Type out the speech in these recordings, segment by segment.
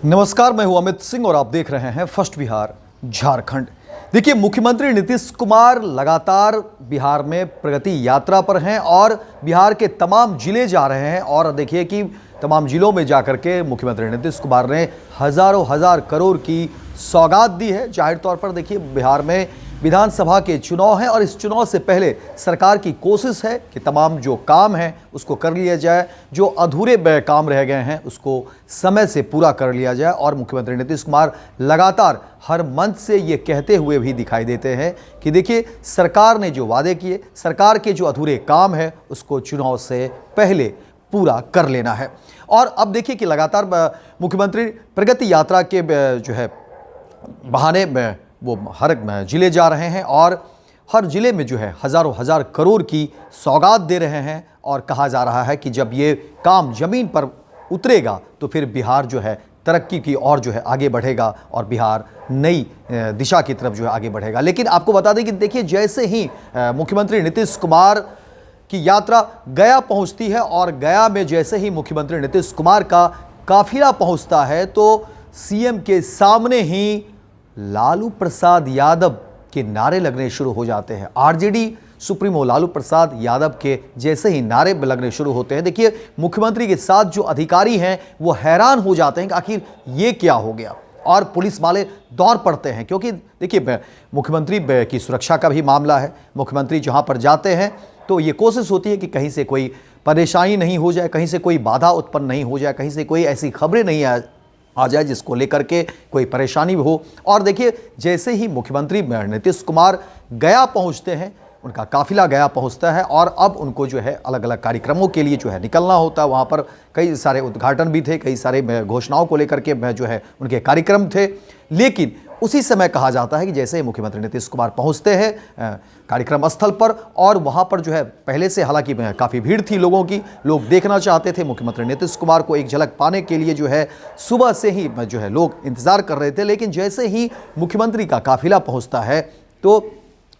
नमस्कार, मैं हूं अमित सिंह और आप देख रहे हैं फर्स्ट बिहार झारखंड। देखिए, मुख्यमंत्री नीतीश कुमार लगातार बिहार में प्रगति यात्रा पर हैं और बिहार के तमाम जिले जा रहे हैं। और देखिए कि तमाम जिलों में जाकर के मुख्यमंत्री नीतीश कुमार ने हजारों हजार करोड़ की सौगात दी है। जाहिर तौर पर देखिए, बिहार में विधानसभा के चुनाव हैं और इस चुनाव से पहले सरकार की कोशिश है कि तमाम जो काम है उसको कर लिया जाए, जो अधूरे काम रह गए हैं उसको समय से पूरा कर लिया जाए। और मुख्यमंत्री नीतीश कुमार लगातार हर मंच से ये कहते हुए भी दिखाई देते हैं कि देखिए, सरकार ने जो वादे किए, सरकार के जो अधूरे काम है उसको चुनाव से पहले पूरा कर लेना है। और अब देखिए कि लगातार मुख्यमंत्री प्रगति यात्रा के जो है बहाने वो हर जिले जा रहे हैं और हर जिले में जो है हजारों हजार करोड़ की सौगात दे रहे हैं। और कहा जा रहा है कि जब ये काम ज़मीन पर उतरेगा तो फिर बिहार जो है तरक्की की ओर जो है आगे बढ़ेगा और बिहार नई दिशा की तरफ जो है आगे बढ़ेगा। लेकिन आपको बता दें कि देखिए, जैसे ही मुख्यमंत्री नीतीश कुमार की यात्रा गया पहुंचती है और गया में जैसे ही मुख्यमंत्री नीतीश कुमार का काफिला पहुंचता है तो सीएम के सामने ही लालू प्रसाद यादव के नारे लगने शुरू हो जाते हैं। आरजेडी सुप्रीमो लालू प्रसाद यादव के जैसे ही नारे लगने शुरू होते हैं, देखिए मुख्यमंत्री के साथ जो अधिकारी हैं वो हैरान हो जाते हैं कि आखिर ये क्या हो गया। और पुलिस वाले दौड़ पड़ते हैं क्योंकि देखिए, मुख्यमंत्री की सुरक्षा का भी मामला है। मुख्यमंत्री जहां पर जाते हैं तो ये कोशिश होती है कि कहीं से कोई परेशानी नहीं हो जाए, कहीं से कोई बाधा उत्पन्न नहीं हो जाए, कहीं से कोई ऐसी खबरें नहीं आ जाए जिसको लेकर के कोई परेशानी हो। और देखिए, जैसे ही मुख्यमंत्री नीतीश कुमार गया पहुंचते हैं, उनका काफिला गया पहुंचता है और अब उनको जो है अलग अलग कार्यक्रमों के लिए जो है निकलना होता है। वहाँ पर कई सारे उद्घाटन भी थे, कई सारे घोषणाओं को लेकर के जो है उनके कार्यक्रम थे। लेकिन उसी समय कहा जाता है कि जैसे ही मुख्यमंत्री नीतीश कुमार पहुंचते हैं कार्यक्रम स्थल पर, और वहां पर जो है पहले से हालांकि काफ़ी भीड़ थी लोगों की, लोग देखना चाहते थे मुख्यमंत्री नीतीश कुमार को, एक झलक पाने के लिए जो है सुबह से ही जो है लोग इंतज़ार कर रहे थे। लेकिन जैसे ही मुख्यमंत्री का काफिला पहुँचता है तो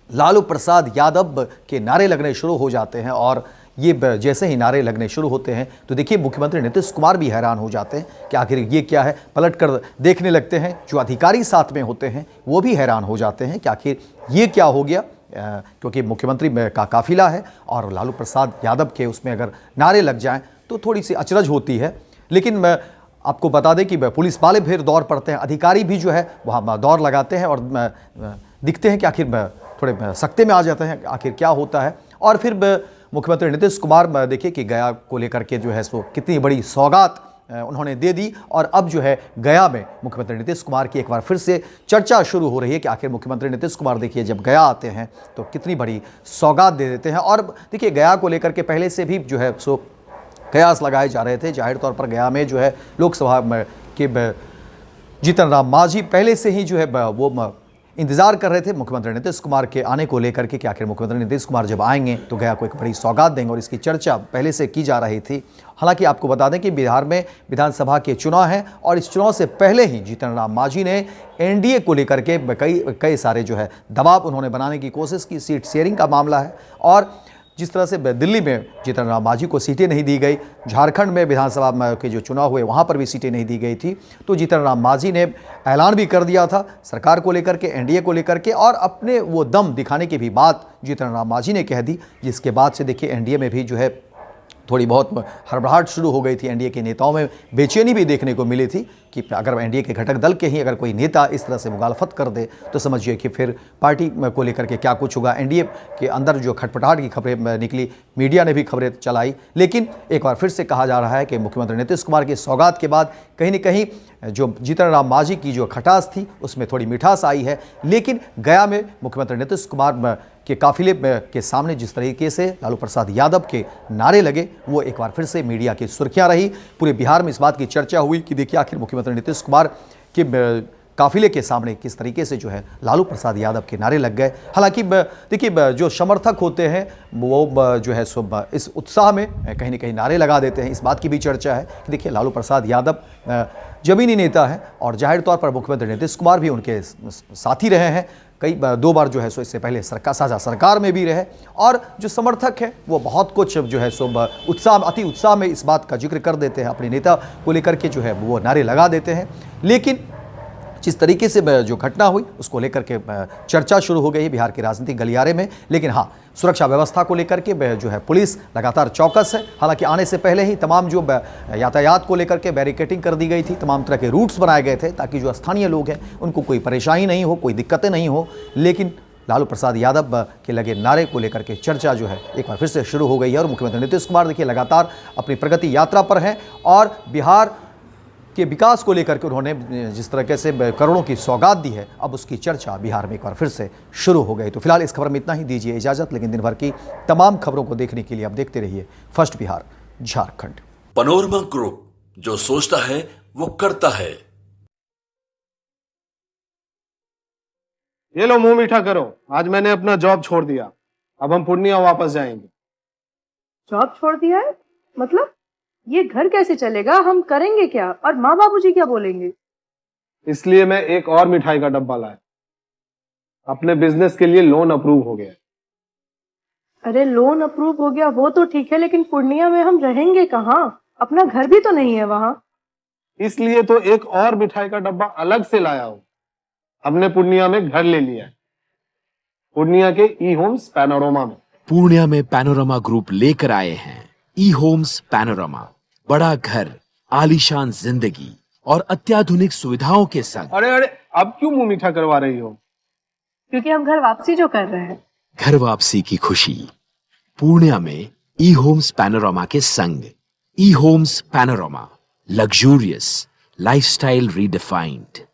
लालू प्रसाद यादव के नारे लगने शुरू हो जाते हैं। और ये जैसे ही नारे लगने शुरू होते हैं तो देखिए, मुख्यमंत्री नीतीश कुमार भी हैरान हो जाते हैं कि आखिर ये क्या है। पलट कर देखने लगते हैं, जो अधिकारी साथ में होते हैं वो भी हैरान हो जाते हैं कि आखिर ये क्या हो गया। क्योंकि मुख्यमंत्री का काफिला है और लालू प्रसाद यादव के उसमें अगर नारे लग जाएं तो थोड़ी सी अचरज होती है। लेकिन मैं आपको बता दें कि पुलिस वाले फिर दौड़ पड़ते हैं, अधिकारी भी जो है वहाँ दौड़ लगाते हैं और दिखते हैं कि आखिर थोड़े सख्ते में आ जाते हैं आखिर क्या होता है। और फिर मुख्यमंत्री नीतीश कुमार देखिए कि गया को लेकर के जो है सो कितनी बड़ी सौगात उन्होंने दे दी। और अब जो है गया में मुख्यमंत्री नीतीश कुमार की एक बार फिर से चर्चा शुरू हो रही है कि आखिर मुख्यमंत्री नीतीश कुमार देखिए जब गया आते हैं तो कितनी बड़ी सौगात दे देते हैं। और देखिए, गया को लेकर के पहले से भी जो है सो कयास लगाए जा रहे थे। जाहिर तौर पर गया में जो है लोकसभा के जीतन राम मांझी पहले से ही जो है वो इंतजार कर रहे थे मुख्यमंत्री नीतीश कुमार के आने को लेकर के कि आखिर मुख्यमंत्री नीतीश कुमार जब आएंगे तो गया को एक बड़ी सौगात देंगे, और इसकी चर्चा पहले से की जा रही थी। हालांकि आपको बता दें कि बिहार में विधानसभा के चुनाव हैं और इस चुनाव से पहले ही जीतन राम मांझी ने एनडीए को लेकर के कई सारे जो है दबाव उन्होंने बनाने की कोशिश की। सीट शेयरिंग का मामला है और जिस तरह से दिल्ली में जीतन राम मांझी को सीटें नहीं दी गई, झारखंड में विधानसभा के जो चुनाव हुए वहाँ पर भी सीटें नहीं दी गई थी, तो जीतन राम मांझी ने ऐलान भी कर दिया था सरकार को लेकर के, एनडीए को लेकर के, और अपने वो दम दिखाने की भी बात जीतन राम मांझी ने कह दी। जिसके बाद से देखिए एनडीए में भी जो है थोड़ी बहुत हड़बड़ाहट शुरू हो गई थी। एनडीए के नेताओं में बेचैनी भी देखने को मिली थी कि अगर एनडीए के घटक दल के ही अगर कोई नेता इस तरह से मुखालफत कर दे तो समझिए कि फिर पार्टी को लेकर के क्या कुछ होगा। एनडीए के अंदर जो खटपटाहट की खबरें निकली, मीडिया ने भी खबरें चलाई। लेकिन एक बार फिर से कहा जा रहा है कि मुख्यमंत्री नीतीश कुमार की सौगात के बाद कहीं न कहीं जो जीतन राम मांझी की जो खटास थी उसमें थोड़ी मिठास आई है। लेकिन गया में मुख्यमंत्री नीतीश कुमार के काफिले के सामने जिस तरीके से लालू प्रसाद यादव के नारे लगे वो एक बार फिर से मीडिया की सुर्खियां रही। पूरे बिहार में इस बात की चर्चा हुई कि देखिए आखिर मुख्यमंत्री नीतीश कुमार के काफिले के सामने किस तरीके से जो है लालू प्रसाद यादव के नारे लग गए। हालांकि देखिए, जो समर्थक होते हैं वो जो है सो इस उत्साह में कहीं न कहीं नारे लगा देते हैं। इस बात की भी चर्चा है कि देखिए लालू प्रसाद यादव जमीनी नेता हैं और जाहिर तौर पर मुख्यमंत्री नीतीश कुमार भी उनके साथी रहे हैं। कई दो बार जो है सो इससे पहले साझा सरकार में भी रहे और जो समर्थक है वो बहुत कुछ जो है सो अति उत्साह में इस बात का जिक्र कर देते हैं, अपने नेता को लेकर के जो है वो नारे लगा देते हैं। लेकिन जिस तरीके से जो घटना हुई उसको लेकर के चर्चा शुरू हो गई है बिहार के राजनीतिक गलियारे में। लेकिन हाँ, सुरक्षा व्यवस्था को लेकर के जो है पुलिस लगातार चौकस है। हालांकि आने से पहले ही तमाम जो यातायात को लेकर के बैरिकेटिंग कर दी गई थी, तमाम तरह के रूट्स बनाए गए थे ताकि जो स्थानीय लोग हैं उनको कोई परेशानी नहीं हो, कोई दिक्कतें नहीं हो। लेकिन लालू प्रसाद यादव के लगे नारे को लेकर के चर्चा जो है एक बार फिर से शुरू हो गई है और मुख्यमंत्री नीतीश कुमार देखिए लगातार अपनी प्रगति यात्रा पर हैं और बिहार के विकास को लेकर के उन्होंने जिस तरीके से करोड़ों की सौगात दी है, अब उसकी चर्चा बिहार में एक बार फिर से शुरू हो गई। तो फिलहाल इस खबर में इतना ही, दीजिए इजाजत। लेकिन दिन भर की तमाम खबरों को देखने के लिए आप देखते रहिए first Bihar Jharkhand. Panorama group, जो सोचता है वो करता है। ये लो, मुंह मीठा करो। आज मैंने अपना जॉब छोड़ दिया, अब हम पूर्णिया वापस जाएंगे। जॉब छोड़ दिया है? मतलब ये घर कैसे चलेगा? हम करेंगे क्या? और माँ बाबूजी क्या बोलेंगे? इसलिए मैं एक और मिठाई का डब्बा लाया। अपने बिजनेस के लिए लोन अप्रूव हो गया। अरे लोन अप्रूव हो गया वो तो ठीक है, लेकिन पूर्णिया में हम रहेंगे कहाँ? अपना घर भी तो नहीं है वहां। इसलिए तो एक और मिठाई का डब्बा अलग से लाया हूं। हमने पूर्णिया में घर ले लिया है, पूर्णिया के ई होम्स पैनोरमा में। पूर्णिया में पैनोरमा ग्रुप लेकर आए हैं ई होम्स पैनोरमा। बड़ा घर, आलीशान जिंदगी और अत्याधुनिक सुविधाओं के संग। अरे अरे, अब क्यों मुंह मीठा करवा रही हो? क्योंकि हम घर वापसी जो कर रहे हैं। घर वापसी की खुशी पूर्णिया में ई होम्स पैनोरमा के संग। E homes panorama, luxurious lifestyle redefined.